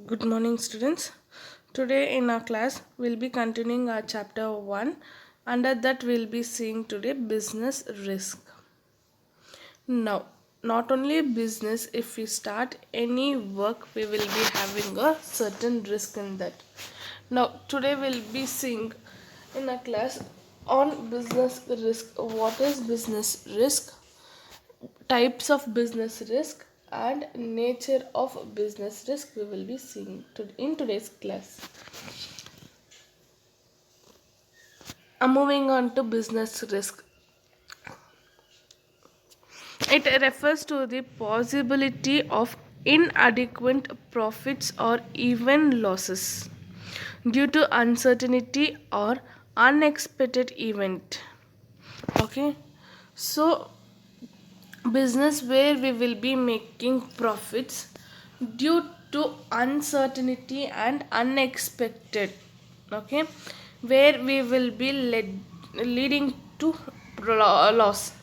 Good morning, students. Today in our class, we'll be continuing our chapter 1. Under that, we'll be seeing today business risk. Now, not only business, if we start any work, we will be having a certain risk in that. Now, today we'll be seeing in our class on business risk. What is business risk? Types of business risk and nature of business risk we will be seeing in today's class. Moving on to business risk, it refers to the possibility of inadequate profits or even losses due to uncertainty or unexpected event. Okay, so business where we will be making profits due to uncertainty and unexpected, okay, where we will be leading to loss.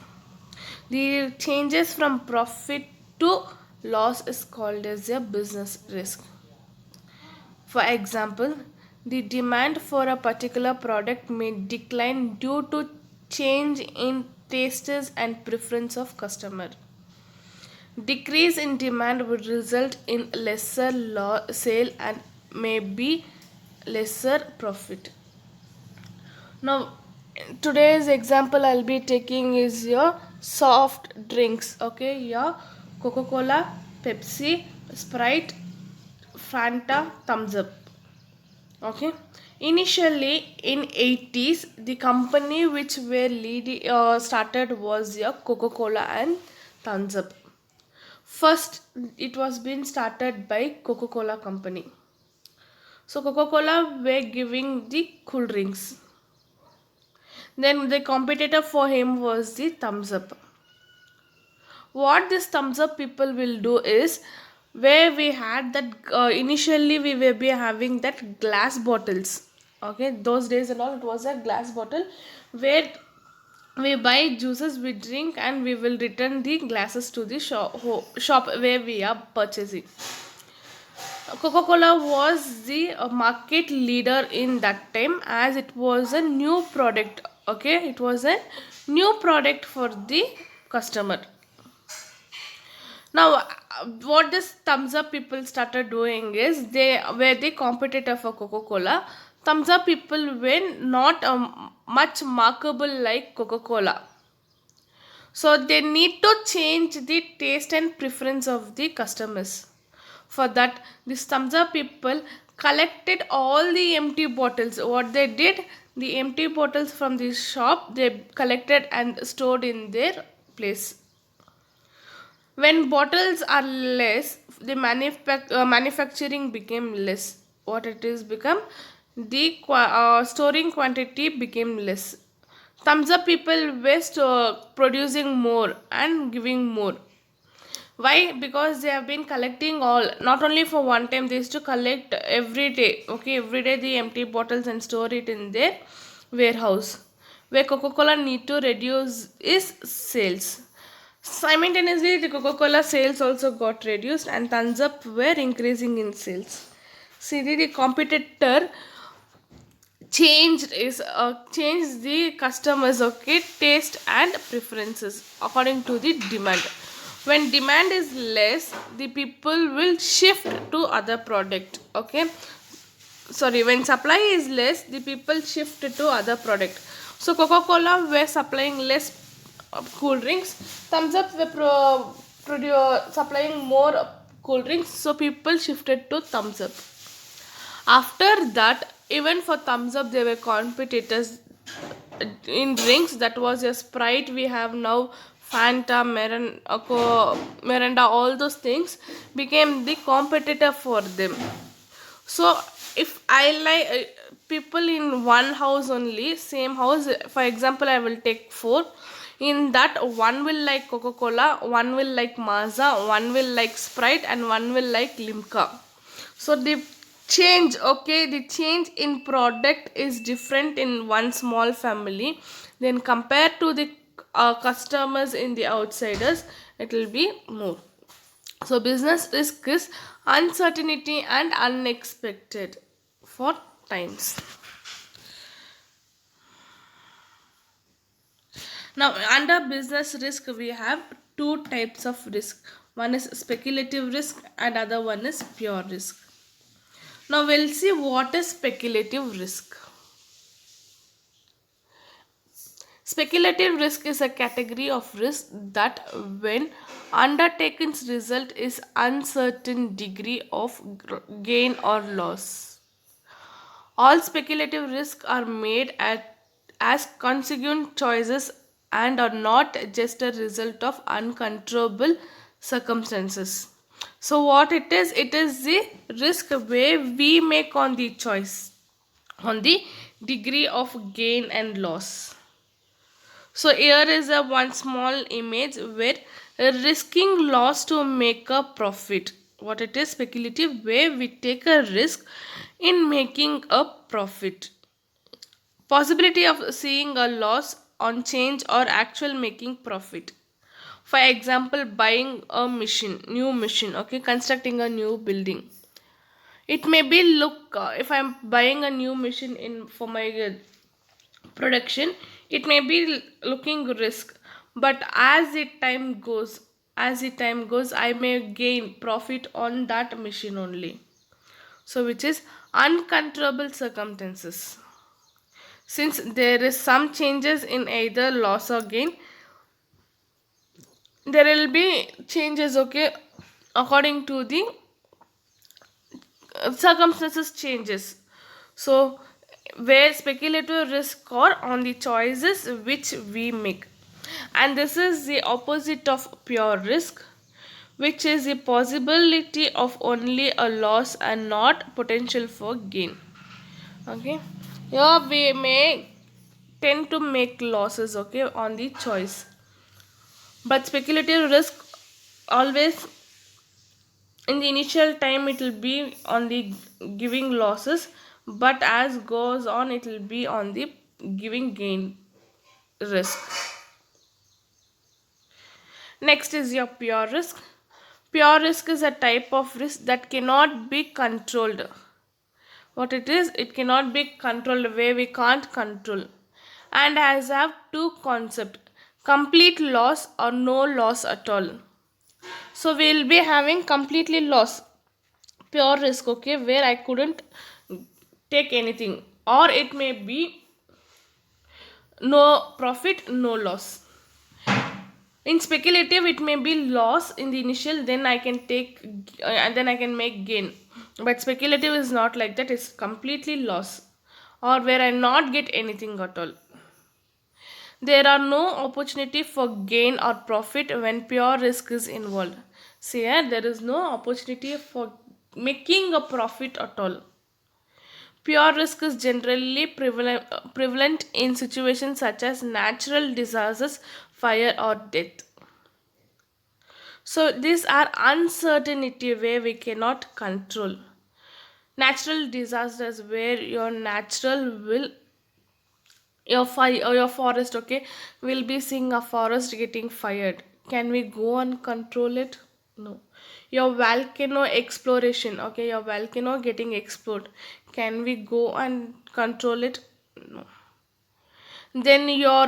The changes from profit to loss is called as a business risk. For example, the demand for a particular product may decline due to change in tastes and preference of customer. Decrease in demand would result in lesser sale and maybe lesser profit. Now, today's example I'll be taking is your soft drinks. Okay, your Coca-Cola, Pepsi, Sprite, Fanta, Thumbs Up. Okay, initially in 80s, the company which were started was your Coca-Cola and Thumbs Up. First, it was being started by Coca-Cola company. So Coca-Cola were giving the cool drinks. Then the competitor for him was the Thumbs Up. What this Thumbs Up people will do is, where we had that initially we will be having that glass bottles. Okay, those days and all, it was a glass bottle where we buy juices, we drink, and we will return the glasses to the shop where we are purchasing. Coca-Cola was the market leader in that time, as it was a new product. Okay, it was a new product for the customer. Now, what this Thumbs Up people started doing is, they were the competitor for Coca-Cola. Thumbs Up people were not much markable like Coca-Cola. So they need to change the taste and preference of the customers. For that, this Thumbs Up people collected all the empty bottles. What they did, the empty bottles from the shop, they collected and stored in their place. When bottles are less, the manufacturing became less. What it is become, the storing quantity became less. Thumbs Up people were producing more and giving more. Why? Because they have been collecting all, not only for one time, they used to collect every day. Okay, every day the empty bottles and store it in their warehouse. Where Coca-Cola need to reduce is sales. Simultaneously, the Coca-Cola sales also got reduced and Thumbs Up were increasing in sales. See, the competitor changed the customers, okay, taste and preferences according to the demand. When demand is less, the people will shift to other product. Okay, sorry, when supply is less, the people shift to other product. So Coca-Cola were supplying less cool drinks. Thumbs Up were supplying more cool drinks, so people shifted to Thumbs Up. After that, even for Thumbs Up, there were competitors in drinks. That was a Sprite. We have now Fanta, Miranda, all those things became the competitor for them. So if I like people in one house only, same house, for example, I will take four. In that, one will like Coca-Cola, one will like Mazda, one will like Sprite, and one will like Limca. So the change in product is different in one small family. Then compared to the customers in the outsiders, it will be more. So business risk is uncertainty and unexpected for times. Now, under business risk, we have two types of risk. One is speculative risk and other one is pure risk. Now, we'll see what is speculative risk. Speculative risk is a category of risk that, when undertaken's result is uncertain degree of gain or loss. All speculative risks are made as consequent choices and are not just a result of uncontrollable circumstances. So, what it is the risk where we make on the choice, on the degree of gain and loss. So here is a one small image where risking loss to make a profit. What it is speculative where we take a risk in making a profit. Possibility of seeing a loss on change or actual making profit. For example, buying a new machine, okay, constructing a new building. It may be look if I'm buying a new machine in for my production, it may be looking risk, but as the time goes, I may gain profit on that machine only. So which is uncontrollable circumstances. Since there is some changes in either loss or gain, there will be changes, okay, according to the circumstances changes. So where speculative risk or on the choices which we make, and this is the opposite of pure risk, which is the possibility of only a loss and not potential for gain. Okay, here we may tend to make losses, okay, on the choice, but speculative risk always in the initial time it will be on the giving losses, but as goes on it will be on the giving gain risk. Next is your pure risk. Pure risk is a type of risk that cannot be controlled. What it is, it cannot be controlled where we can't control, and has have two concept: complete loss or no loss at all. So we'll be having completely loss, pure risk, okay, where I couldn't take anything, or it may be no profit no loss. In speculative it may be loss in the initial, then I can take and then I can make gain, but speculative is not like that, it's completely loss, or where I not get anything at all. There are no opportunity for gain or profit when pure risk is involved. See here, there is no opportunity for making a profit at all. Pure risk is generally prevalent in situations such as natural disasters, fire, or death. So these are uncertainty where we cannot control. Natural disasters where your natural will your fire or your forest, okay, will be seeing a forest getting fired. Can we go and control it? No. Your volcano exploration, okay, your volcano getting explode. Can we go and control it? No. Then your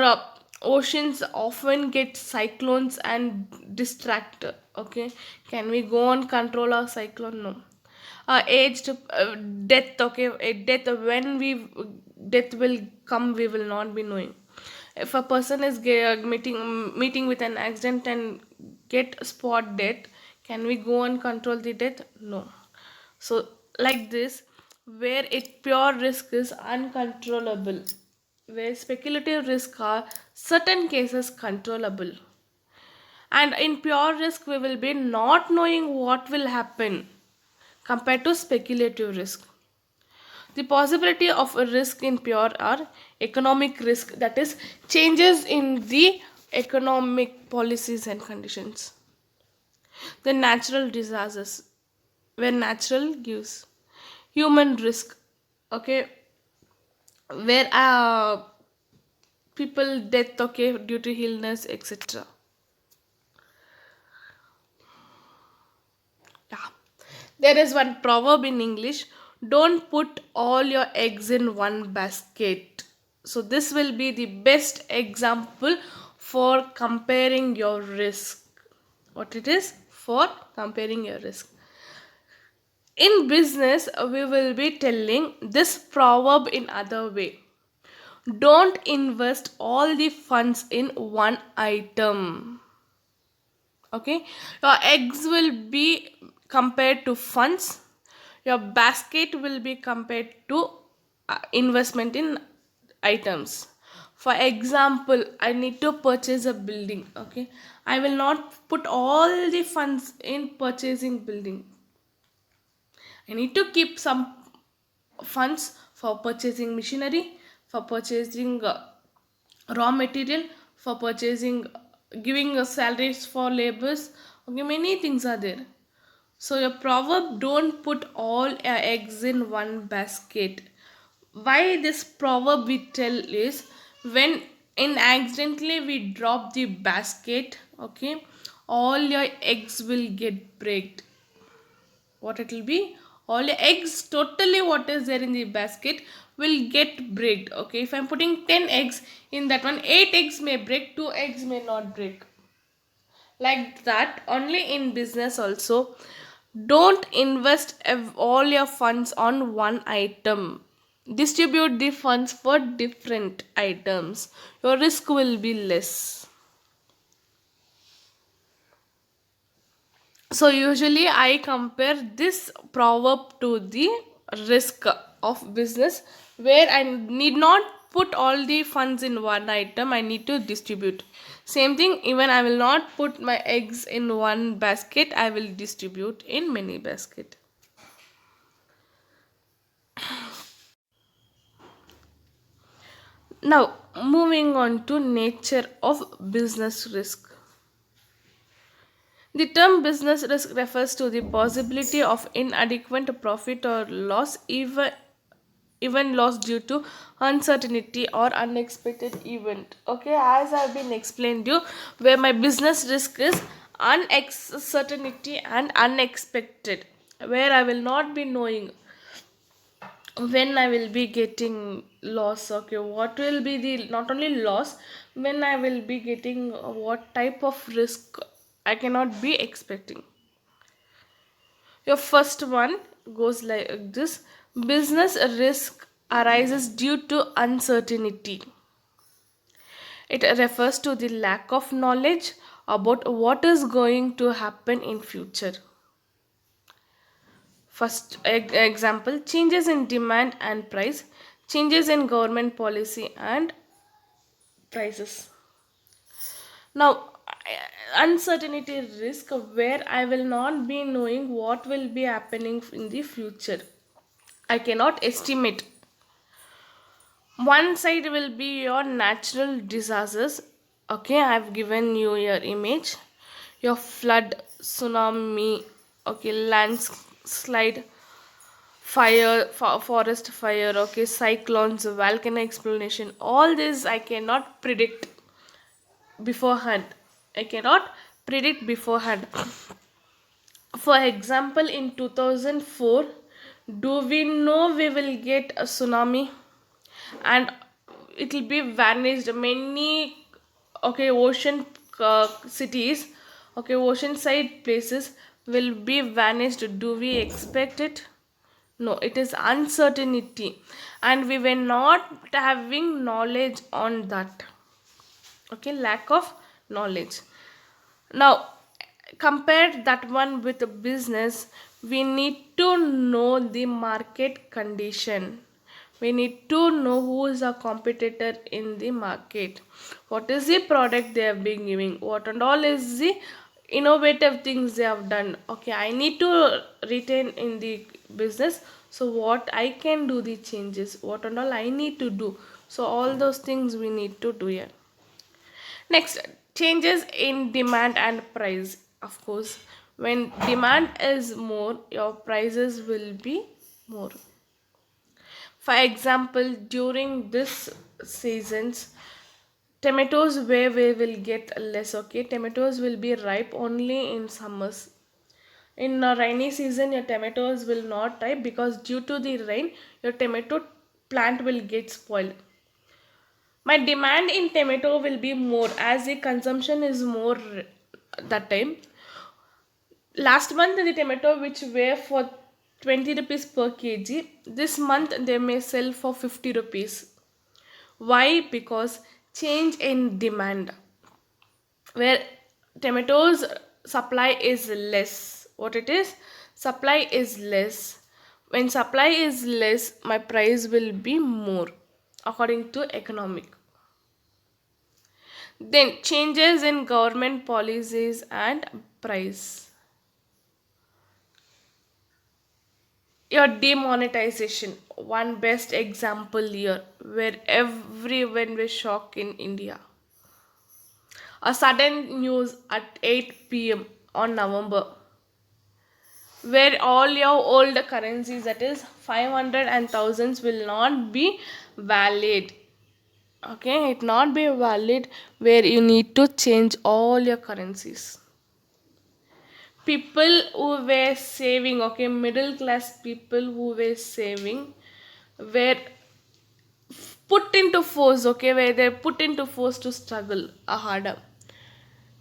oceans often get cyclones and distract. Okay, can we go and control our cyclone? No. Aged death. Okay, death when we death will come, we will not be knowing. If a person is meeting with an accident and get spot death, can we go and control the death? No. So like this, where it pure risk is uncontrollable, where speculative risk are certain cases controllable, and in pure risk we will be not knowing what will happen compared to speculative risk. The possibility of a risk in pure are economic risk, that is changes in the economic policies and conditions. The natural disasters, where natural gives. Human risk, okay, where people death, okay, due to illness, etc. There is one proverb in English: don't put all your eggs in one basket. So this will be the best example for comparing your risk. What it is for comparing your risk in business, we will be telling this proverb in other way: don't invest all the funds in one item. Okay, your eggs will be compared to funds, your basket will be compared to investment in items. For example, I need to purchase a building. Okay, I will not put all the funds in purchasing building. I need to keep some funds for purchasing machinery, for purchasing raw material, for purchasing, giving salaries for labors. Okay, many things are there. So your proverb, don't put all your eggs in one basket. Why this proverb we tell is, when in accidentally we drop the basket, okay, all your eggs will get breaked. What it will be, all the eggs totally what is there in the basket will get breaked. Okay, if I'm putting 10 eggs in that one, 8 eggs may break, 2 eggs may not break. Like that only in business also, don't invest all your funds on one item. Distribute the funds for different items, your risk will be less. So usually I compare this proverb to the risk of business, where I need not put all the funds in one item, I need to distribute. Same thing, even I will not put my eggs in one basket, I will distribute in many basket. Now moving on to nature of business risk. The term business risk refers to the possibility of inadequate profit or loss, even loss due to uncertainty or unexpected event. Okay, as I've been explained you, where my business risk is uncertainty and unexpected, where I will not be knowing when I will be getting loss. Okay, what will be the not only loss, when I will be getting what type of risk I cannot be expecting. Your first one goes like this: business risk arises due to uncertainty. It refers to the lack of knowledge about what is going to happen in future. First example: changes in demand and price, changes in government policy and prices. Now, uncertainty risk, where I will not be knowing what will be happening in the future. I cannot estimate. One side will be your natural disasters. Okay, I've given you your image: your flood, tsunami, okay, landslide, fire, forest fire, okay, cyclones, volcano explosion. All this I cannot predict beforehand. I cannot predict beforehand. For example, in 2004, do we know we will get a tsunami and it will be vanished many, okay, ocean cities, okay, ocean side places will be vanished? Do we expect it? No, it is uncertainty, and we were not having knowledge on that. Okay, lack of knowledge. Now compare that one with a business. We need to know the market condition, we need to know who is a competitor in the market, what is the product they have been giving, what and all is the innovative things they have done. Okay, I need to retain in the business, so what I can do the changes, what and all I need to do. So all those things we need to do here. Next, changes in demand and price. Of course, when demand is more, your prices will be more. For example, during this seasons, tomatoes where we will get less. Okay, tomatoes will be ripe only in summers. In a rainy season your tomatoes will not ripe because due to the rain your tomato plant will get spoiled. My demand in tomato will be more as the consumption is more that time. Last month the tomato which were for 20 rupees per kg, this month they may sell for 50 rupees. Why? Because change in demand, where tomatoes supply is less. What it is? Supply is less. When supply is less, my price will be more according to economic. Then changes in government policies and price. Your demonetization, one best example here, where everyone was shocked in India. A sudden news at 8 p.m. on November, where all your old currencies, that is 500 and thousands, will not be valid. Okay, it not be valid, where you need to change all your currencies. People who were saving, okay, middle class people who were saving, were put into force, okay, where they put into force to struggle harder,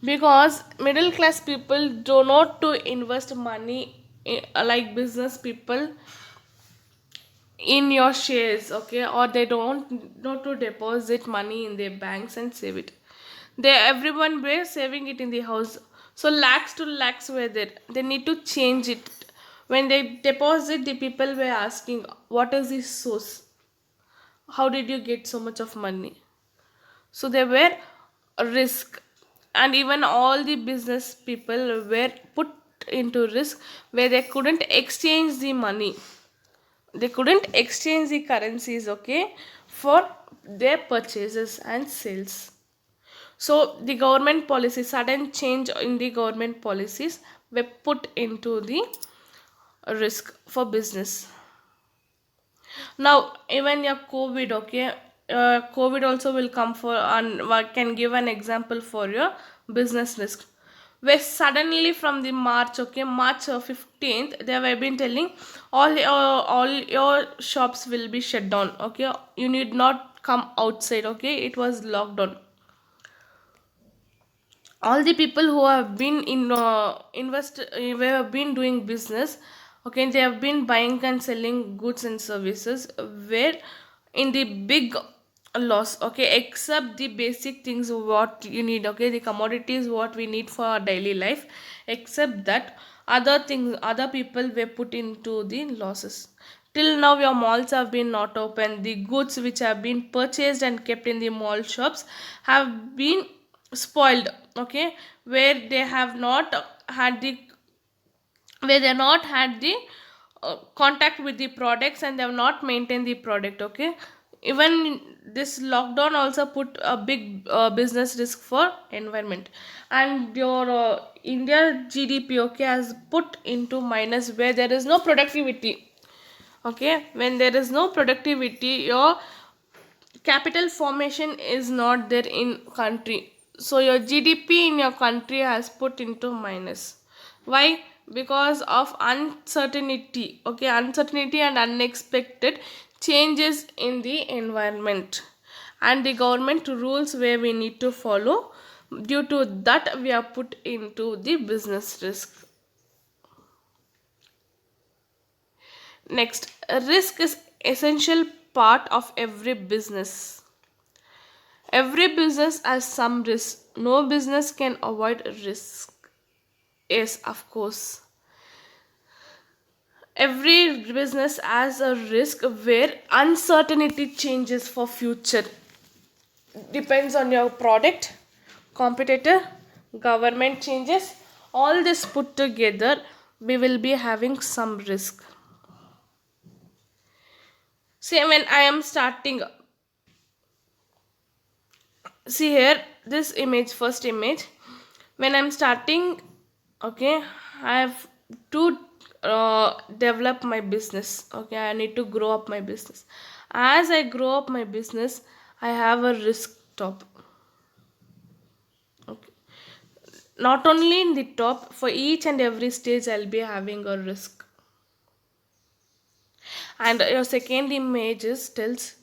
because middle class people do not to invest money like business people in your shares, okay, or they don't not to deposit money in their banks and save it. They everyone were saving it in the house, so lakhs to lakhs were there. They need to change it. When they deposit, the people were asking, what is the source? How did you get so much of money? So they were a risk. And even all the business people were put into risk, where they couldn't exchange the money, they couldn't exchange the currencies, okay, for their purchases and sales. So the government policy, sudden change in the government policies were put into the risk for business. Now even your COVID, okay, COVID also will come for, and can give an example for your business risk, where suddenly from the March, okay, March 15th, they have been telling all your shops will be shut down, okay, you need not come outside, okay, it was lockdown. All the people who have been in who have been doing business, okay, they have been buying and selling goods and services, where in the big loss, okay, except the basic things what you need, okay, the commodities what we need for our daily life, except that other things, other people were put into the losses. Till now your malls have been not open, the goods which have been purchased and kept in the mall shops have been spoiled, okay, where they have not had the, where they not had the contact with the products, and they have not maintained the product, okay. Even this lockdown also put a big business risk for environment. And your India GDP, okay, has put into minus, where there is no productivity, okay. When there is no productivity, your capital formation is not there in country, so your GDP in your country has put into minus. Why? Because of uncertainty, okay, uncertainty and unexpected changes in the environment, and the government rules where we need to follow. Due to that, we are put into the business risk. Next, risk is essential part of every business. Every business has some risk. No business can avoid risk. Yes, of course. Every business has a risk, where uncertainty changes for future. Depends on your product, competitor, government changes. All this put together, we will be having some risk. Say when I am starting, see here, this image, first image, when I'm starting, okay, I have to develop my business, okay, I need to grow up my business. As I grow up my business, I have a risk top, okay. not only in the top, for each and every stage I'll be having a risk. And your second image is tells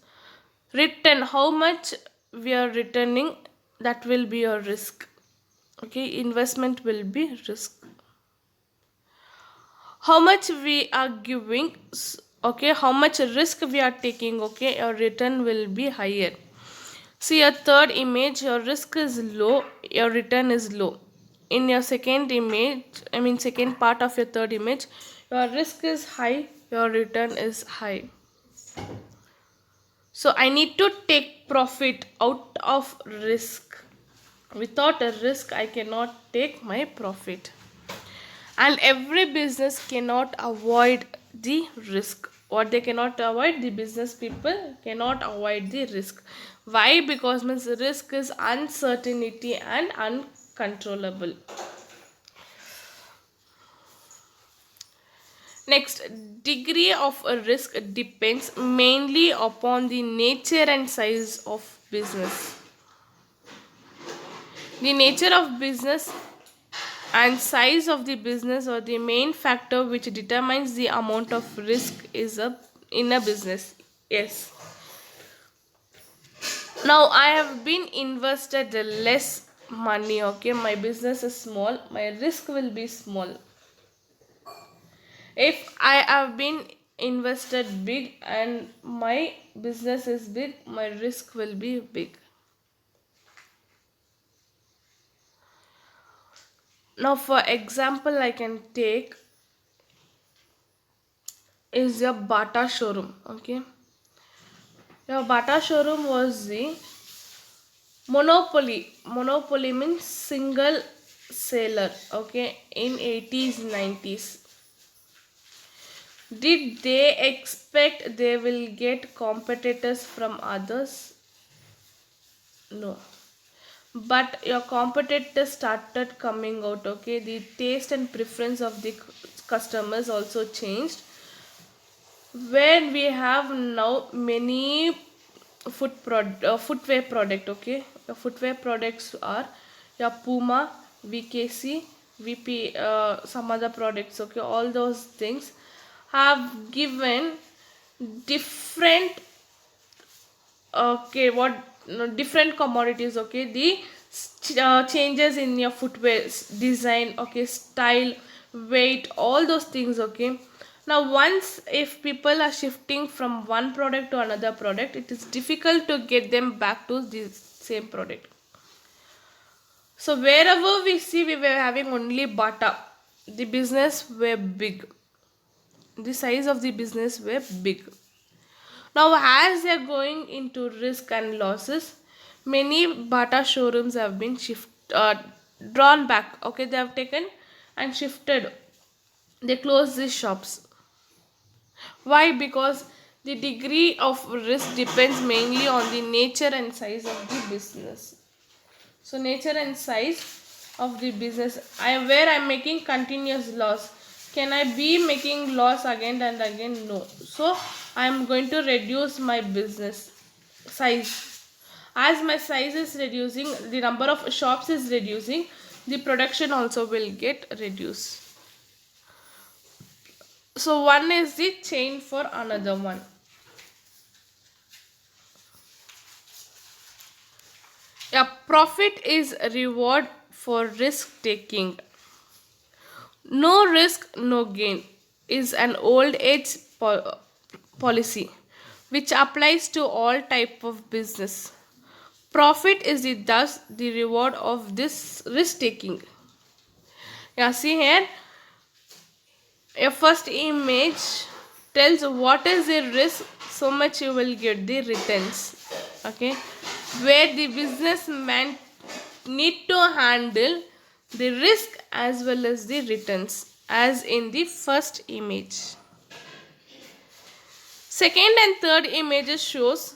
return, how much we are returning, that will be your risk. Okay, investment will be risk. How much we are giving, okay, how much risk we are taking, okay, your return will be higher. See your third image, your risk is low, your return is low. In your second image, I mean second part of your third image, your risk is high, your return is high. So I need to take profit out of risk. Without a risk I cannot take my profit. And every business cannot avoid the risk. What they cannot avoid, the business people cannot avoid the risk. Why? Because means risk is uncertainty and uncontrollable. Next, degree of a risk depends mainly upon the nature and size of business. The nature of business and size of the business are the main factor which determines the amount of risk in a business. Yes. Now I have been invested less money. Okay, my business is small. My risk will be small. If I have been invested big and my business is big, my risk will be big. Now for example I can take is your Bata showroom. Okay, your Bata showroom was the monopoly. Monopoly means single seller. Okay, in 80s 90s. Did they expect they will get competitors from others? No. But your competitors started coming out. Okay, the taste and preference of the customers also changed. When we have now many footwear product. Okay, your footwear products are your Puma, VKC, VP, some other products. Okay, all those things have given different, okay, what, no, different commodities. Okay, the changes in your footwear design, okay, style, weight, all those things. Okay, now once if people are shifting from one product to another product, it is difficult to get them back to the same product. So wherever we see, we were having only Bata, the business were big, the size of the business were big. Now, as they are going into risk and losses, many Bata showrooms have been drawn back. Okay, they have taken and shifted. They close these shops. Why? Because the degree of risk depends mainly on the nature and size of the business. So, nature and size of the business. Where I'm making continuous loss. Can I be making loss again and again? No. So I am going to reduce my business size. As my size is reducing, the number of shops is reducing, the production also will get reduced. So one is the chain for another one. A profit is a reward for risk taking. No risk, no gain is an old age policy which applies to all type of business. Profit is thus the reward of this risk taking. Yeah, see here, your first image tells what is the risk, so much you will get the returns. Okay, where the businessman need to handle the risk as well as the returns, as in the first image. Second and third images shows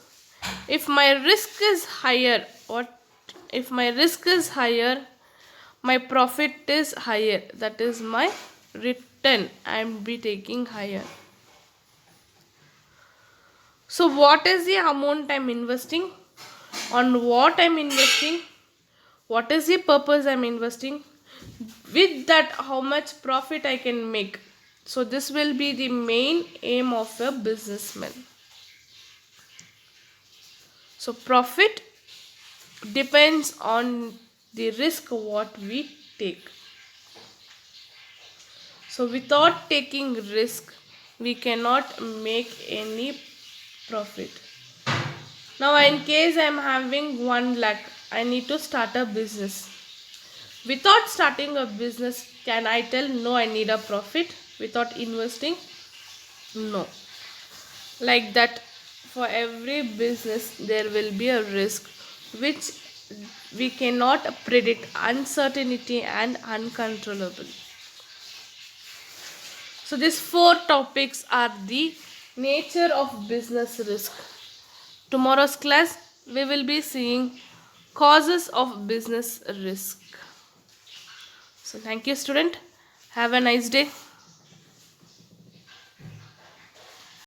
if my risk is higher, what if my risk is higher, my profit is higher, that is my return I am be taking higher. So what is the amount I'm investing, on what I'm investing, what is the purpose I'm investing, with that how much profit I can make. So this will be the main aim of a businessman. So profit depends on the risk what we take. So without taking risk we cannot make any profit. Now in case I am having 1 lakh, I need to start a business. Without starting a business, can I tell no, I need a profit without investing? No. Like that, for every business there will be a risk which we cannot predict, uncertainty and uncontrollable. So these 4 topics are the nature of business risk. Tomorrow's class we will be seeing causes of business risk. So thank you student. Have a nice day.